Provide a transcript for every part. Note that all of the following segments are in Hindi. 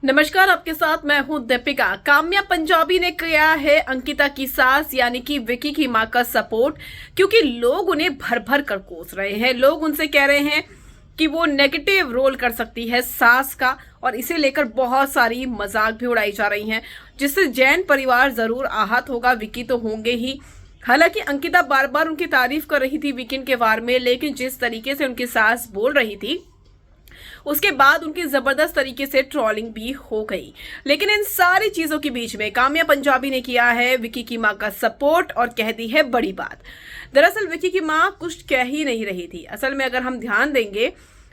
नमस्कार, आपके साथ मैं हूं दीपिका। काम्या पंजाबी ने किया है अंकिता की सास यानी कि विकी की मां का सपोर्ट, क्योंकि लोग उन्हें भर भर कर कोस रहे हैं। लोग उनसे कह रहे हैं कि वो नेगेटिव रोल कर सकती है सास का, और इसे लेकर बहुत सारी मजाक भी उड़ाई जा रही हैं, जिससे जैन परिवार जरूर आहत होगा। विकी तो होंगे ही। हालांकि अंकिता बार बार उनकी तारीफ कर रही थी वीकेंड के वार में, लेकिन जिस तरीके से उनकी सास बोल रही थी उसके बाद उनकी जबरदस्त तरीके से ट्रोलिंग भी हो गई। लेकिन इन सारी चीजों के बीच में काम्या पंजाबी ने किया है विकी की मां का सपोर्ट और कह दी है बड़ी बात। दरअसल विकी की मां कुछ कह ही नहीं रही थी। असल में अगर हम ध्यान देंगे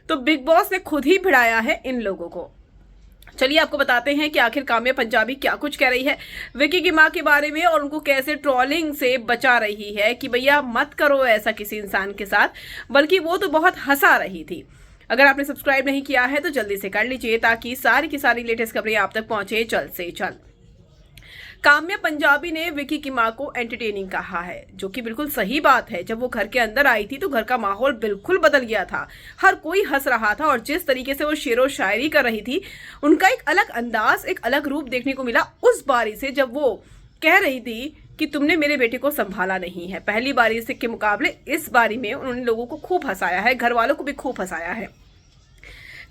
तो बिग बॉस ने खुद ही भिड़ाया है इन लोगों को। चलिए आपको बताते हैं कि आखिर काम्या पंजाबी क्या कुछ कह रही है विकी की मां के बारे में, और उनको कैसे ट्रोलिंग से बचा रही है कि भैया मत करो ऐसा किसी इंसान के साथ, बल्कि वो तो बहुत हंसा रही थी। अगर आपने सब्सक्राइब नहीं किया है तो जल्दी से कर लीजिए, ताकि सारी की सारी लेटेस्ट खबरें आप तक पहुंचे जल्द से जल्द। काम्या पंजाबी ने विकी की मां को एंटरटेनिंग कहा है, जो कि बिल्कुल सही बात है। जब वो घर के अंदर आई थी तो घर का माहौल बिल्कुल बदल गया था। हर कोई हंस रहा था, और जिस तरीके से वो शेरो शायरी कर रही थी, उनका एक अलग अंदाज, एक अलग रूप देखने को मिला उस बारी से, जब वो कह रही थी कि तुमने मेरे बेटे को संभाला नहीं है। पहली बारी से के मुकाबले इस बारी में उन्होंने लोगों को खूब हंसाया है, घर वालों को भी खूब हंसाया है।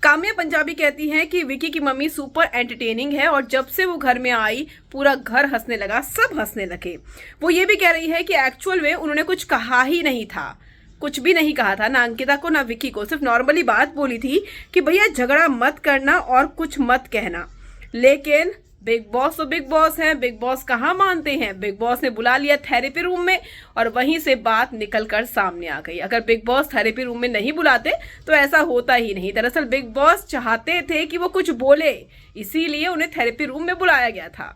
काम्या पंजाबी कहती हैं कि विकी की मम्मी सुपर एंटरटेनिंग है, और जब से वो घर में आई पूरा घर हंसने लगा, सब हंसने लगे। वो ये भी कह रही है कि एक्चुअल में उन्होंने कुछ कहा ही नहीं था, कुछ भी नहीं कहा था, ना अंकिता को ना विकी को। सिर्फ नॉर्मली बात बोली थी कि भैया झगड़ा मत करना और कुछ मत कहना। लेकिन बिग बॉस तो बिग बॉस है, बिग बॉस कहाँ मानते हैं। बिग बॉस ने बुला लिया थेरेपी रूम में, और वहीं से बात निकलकर सामने आ गई। अगर बिग बॉस थेरेपी रूम में नहीं बुलाते तो ऐसा होता ही नहीं। दरअसल बिग बॉस चाहते थे कि वो कुछ बोले, इसीलिए उन्हें थेरेपी रूम में बुलाया गया था।